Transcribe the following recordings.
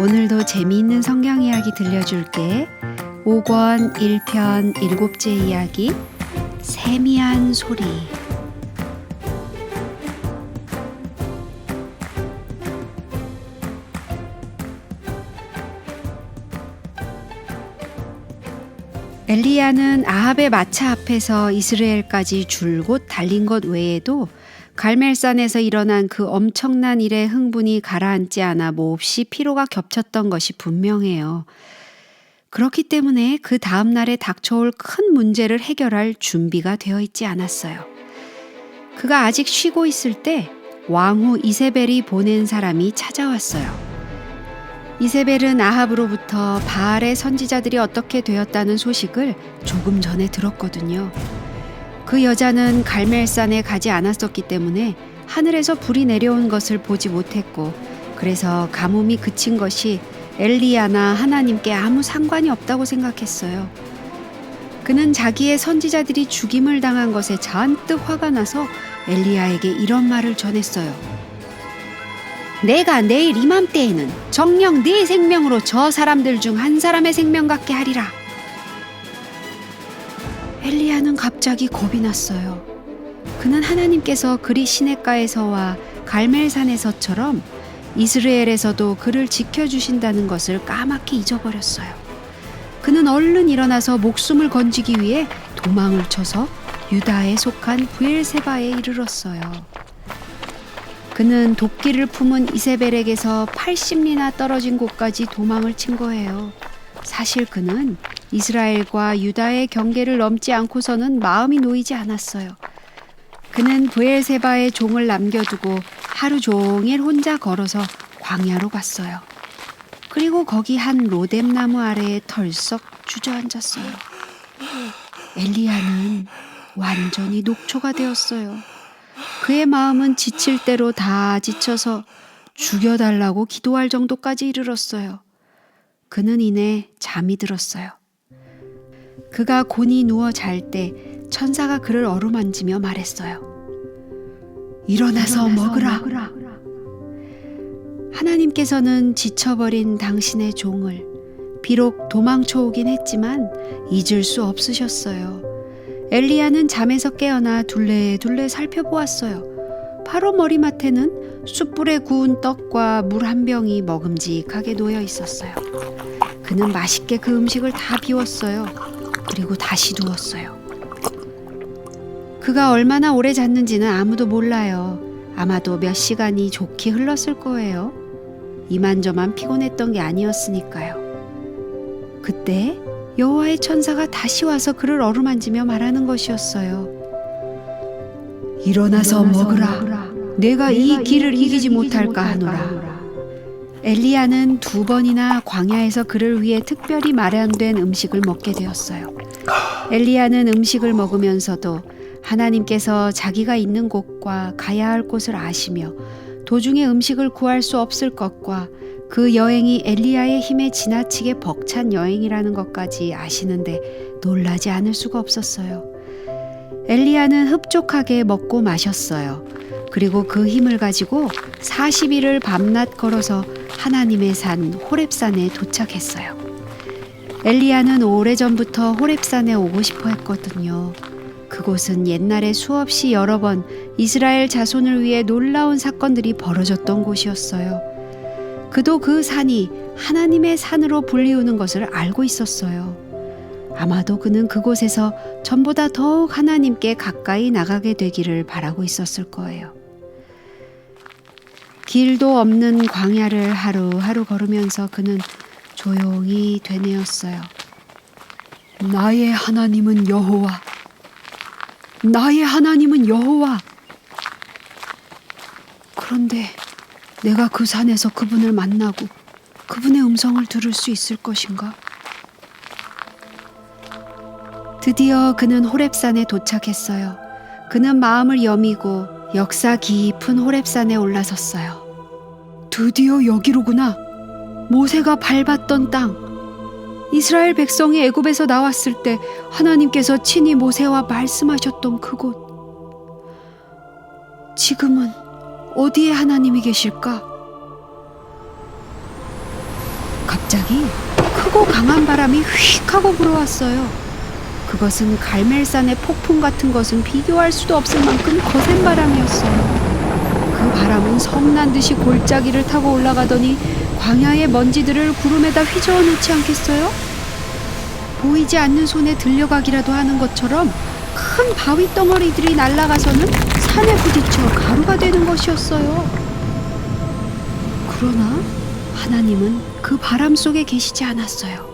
오늘도 재미있는 성경 이야기 들려줄게. 5권 1편 7째 이야기 세미한 소리. 엘리야는 아합의 마차 앞에서 이스라엘까지 줄곧 달린 것 외에도 갈멜산에서 일어난 그 엄청난 일에 흥분이 가라앉지 않아 몹시 피로가 겹쳤던 것이 분명해요. 그렇기 때문에 그 다음 날에 닥쳐올 큰 문제를 해결할 준비가 되어 있지 않았어요. 그가 아직 쉬고 있을 때 왕후 이세벨이 보낸 사람이 찾아왔어요. 이세벨은 아합으로부터 바알의 선지자들이 어떻게 되었다는 소식을 조금 전에 들었거든요. 그 여자는 갈멜산에 가지 않았었기 때문에 하늘에서 불이 내려온 것을 보지 못했고, 그래서 가뭄이 그친 것이 엘리야나 하나님께 아무 상관이 없다고 생각했어요. 그는 자기의 선지자들이 죽임을 당한 것에 잔뜩 화가 나서 엘리야에게 이런 말을 전했어요. 내가 내일 이맘때에는 정녕 네 생명으로 저 사람들 중 한 사람의 생명 같게 하리라. 엘리야는 갑자기 겁이 났어요. 그는 하나님께서 그리 시냇가에서와 갈멜산에서처럼 이스라엘에서도 그를 지켜주신다는 것을 까맣게 잊어버렸어요. 그는 얼른 일어나서 목숨을 건지기 위해 도망을 쳐서 유다에 속한 브엘세바에 이르렀어요. 그는 도끼를 품은 이세벨에게서 80리나 떨어진 곳까지 도망을 친 거예요. 사실 그는 이스라엘과 유다의 경계를 넘지 않고서는 마음이 놓이지 않았어요. 그는 브엘세바에 종을 남겨두고 하루 종일 혼자 걸어서 광야로 갔어요. 그리고 거기 한 로뎀나무 아래에 털썩 주저앉았어요. 엘리야는 완전히 녹초가 되었어요. 그의 마음은 지칠 대로 다 지쳐서 죽여달라고 기도할 정도까지 이르렀어요. 그는 이내 잠이 들었어요. 그가 곤히 누워 잘 때 천사가 그를 어루만지며 말했어요. 일어나서 먹으라. 하나님께서는 지쳐버린 당신의 종을 비록 도망쳐 오긴 했지만 잊을 수 없으셨어요. 엘리야는 잠에서 깨어나 둘레둘레 살펴보았어요. 바로 머리맡에는 숯불에 구운 떡과 물 한 병이 먹음직하게 놓여 있었어요. 그는 맛있게 그 음식을 다 비웠어요. 그리고 다시 누웠어요. 그가 얼마나 오래 잤는지는 아무도 몰라요. 아마도 몇 시간이 좋게 흘렀을 거예요. 이만저만 피곤했던 게 아니었으니까요. 그때 여호와의 천사가 다시 와서 그를 어루만지며 말하는 것이었어요. 일어나서 먹으라. 내가 이 길을 이기지 못할까 하노라. 엘리야는 2번이나 광야에서 그를 위해 특별히 마련된 음식을 먹게 되었어요. 엘리야는 음식을 먹으면서도 하나님께서 자기가 있는 곳과 가야 할 곳을 아시며 도중에 음식을 구할 수 없을 것과 그 여행이 엘리야의 힘에 지나치게 벅찬 여행이라는 것까지 아시는데 놀라지 않을 수가 없었어요. 엘리야는 흡족하게 먹고 마셨어요. 그리고 그 힘을 가지고 40일을 밤낮 걸어서 하나님의 산 호렙산에 도착했어요. 엘리야는 오래전부터 호렙산에 오고 싶어 했거든요. 그곳은 옛날에 수없이 여러 번 이스라엘 자손을 위해 놀라운 사건들이 벌어졌던 곳이었어요. 그도 그 산이 하나님의 산으로 불리우는 것을 알고 있었어요. 아마도 그는 그곳에서 전보다 더욱 하나님께 가까이 나가게 되기를 바라고 있었을 거예요. 길도 없는 광야를 하루하루 걸으면서 그는 조용히 되뇌었어요. 나의 하나님은 여호와. 나의 하나님은 여호와. 그런데 내가 그 산에서 그분을 만나고 그분의 음성을 들을 수 있을 것인가? 드디어 그는 호렙산에 도착했어요. 그는 마음을 여미고 역사 깊은 호렙산에 올라섰어요. 드디어 여기로구나. 모세가 밟았던 땅. 이스라엘 백성이 애굽에서 나왔을 때 하나님께서 친히 모세와 말씀하셨던 그곳. 지금은 어디에 하나님이 계실까? 갑자기 크고 강한 바람이 휙 하고 불어왔어요. 그것은 갈멜산의 폭풍 같은 것은 비교할 수도 없을 만큼 거센 바람이었어요. 그 바람은 성난 듯이 골짜기를 타고 올라가더니 광야의 먼지들을 구름에다 휘저어 놓지 않겠어요? 보이지 않는 손에 들려가기라도 하는 것처럼 큰 바위 덩어리들이 날아가서는 산에 부딪혀 가루가 되는 것이었어요. 그러나 하나님은 그 바람 속에 계시지 않았어요.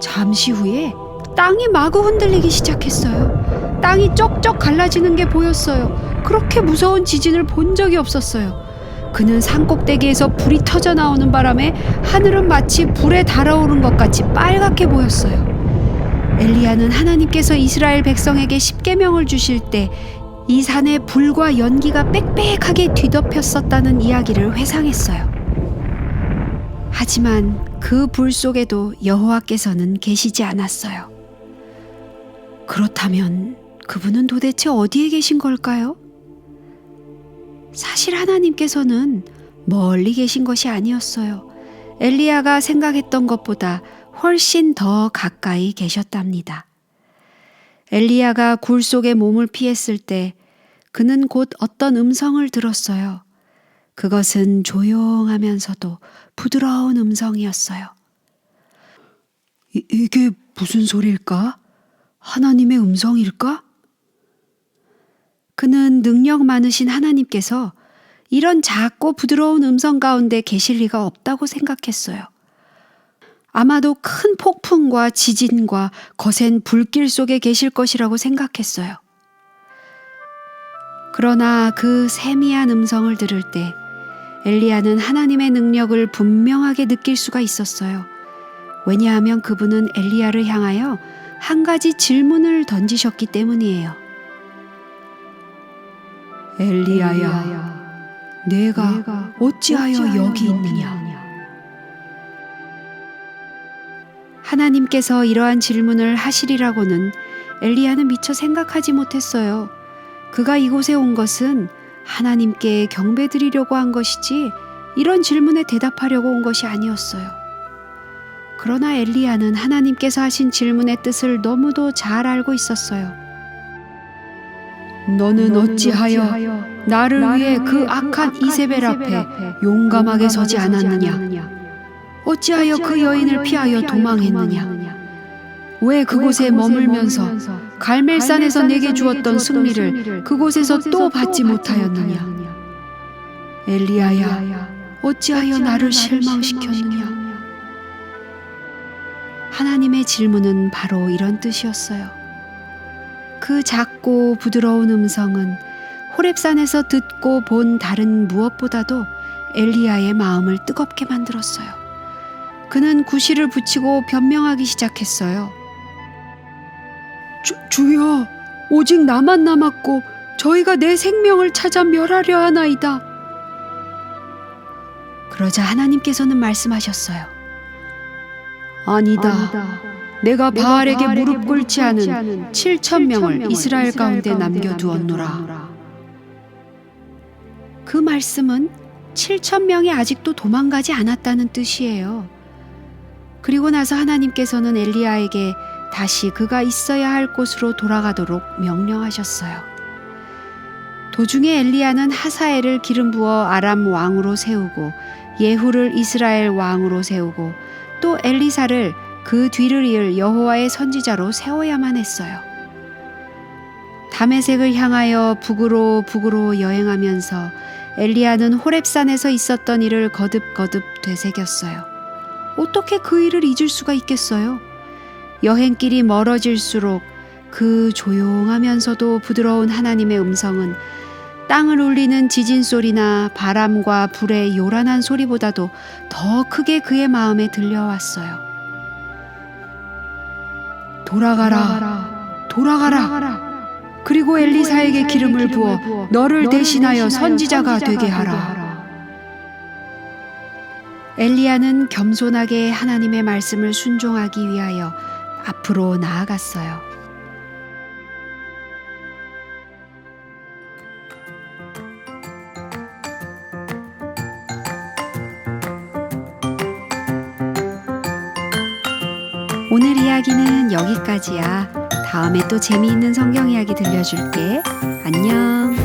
잠시 후에 땅이 마구 흔들리기 시작했어요. 땅이 쩍쩍 갈라지는 게 보였어요. 그렇게 무서운 지진을 본 적이 없었어요. 그는 산꼭대기에서 불이 터져 나오는 바람에 하늘은 마치 불에 달아오른 것 같이 빨갛게 보였어요. 엘리야는 하나님께서 이스라엘 백성에게 십계명을 주실 때 이 산에 불과 연기가 빽빽하게 뒤덮였었다는 이야기를 회상했어요. 하지만 그 불 속에도 여호와께서는 계시지 않았어요. 그렇다면 그분은 도대체 어디에 계신 걸까요? 사실 하나님께서는 멀리 계신 것이 아니었어요. 엘리야가 생각했던 것보다 훨씬 더 가까이 계셨답니다. 엘리야가 굴 속에 몸을 피했을 때 그는 곧 어떤 음성을 들었어요. 그것은 조용하면서도 부드러운 음성이었어요. 이게 무슨 소리일까? 하나님의 음성일까? 그는 능력 많으신 하나님께서 이런 작고 부드러운 음성 가운데 계실 리가 없다고 생각했어요. 아마도 큰 폭풍과 지진과 거센 불길 속에 계실 것이라고 생각했어요. 그러나 그 세미한 음성을 들을 때 엘리야는 하나님의 능력을 분명하게 느낄 수가 있었어요. 왜냐하면 그분은 엘리야를 향하여 한 가지 질문을 던지셨기 때문이에요. 엘리야야, 내가 어찌하여 여기 있느냐? 하나님께서 이러한 질문을 하시리라고는 엘리야는 미처 생각하지 못했어요. 그가 이곳에 온 것은 하나님께 경배드리려고 한 것이지 이런 질문에 대답하려고 온 것이 아니었어요. 그러나 엘리야는 하나님께서 하신 질문의 뜻을 너무도 잘 알고 있었어요. 너는 어찌하여 나를 위해 그 악한 이세벨 앞에 용감하게 서지 않았느냐? 어찌하여 그 여인을 피하여 도망했느냐? 왜 그곳에 머물면서 갈멜산에서 내게 주었던 승리를 그곳에서 또 받지 못하였느냐? 엘리야야, 어찌하여 나를 실망시켰느냐? 하나님의 질문은 바로 이런 뜻이었어요. 그 작고 부드러운 음성은 호렙산에서 듣고 본 다른 무엇보다도 엘리야의 마음을 뜨겁게 만들었어요. 그는 구실을 붙이고 변명하기 시작했어요. 주여, 오직 나만 남았고 저희가 내 생명을 찾아 멸하려 하나이다. 그러자 하나님께서는 말씀하셨어요. 아니다. 내가 바알에게 무릎 꿇지 않은 7,000명을 이스라엘 가운데 남겨두었노라. 그 말씀은 7,000명이 아직도 도망가지 않았다는 뜻이에요. 그리고 나서 하나님께서는 엘리야에게 다시 그가 있어야 할 곳으로 돌아가도록 명령하셨어요. 도중에 엘리야는 하사엘을 기름 부어 아람 왕으로 세우고 예후를 이스라엘 왕으로 세우고 또 엘리사를 그 뒤를 이을 여호와의 선지자로 세워야만 했어요. 다메섹을 향하여 북으로 여행하면서 엘리야는 호렙산에서 있었던 일을 거듭거듭 되새겼어요. 어떻게 그 일을 잊을 수가 있겠어요? 여행길이 멀어질수록 그 조용하면서도 부드러운 하나님의 음성은 땅을 울리는 지진 소리나 바람과 불의 요란한 소리보다도 더 크게 그의 마음에 들려왔어요. 돌아가라. 그리고 엘리사에게 기름을 부어 너를 대신하여 선지자가 되게 하라. 엘리야는 겸손하게 하나님의 말씀을 순종하기 위하여 앞으로 나아갔어요. 오늘 이야기는 여기까지야. 다음에 또 재미있는 성경 이야기 들려줄게. 안녕.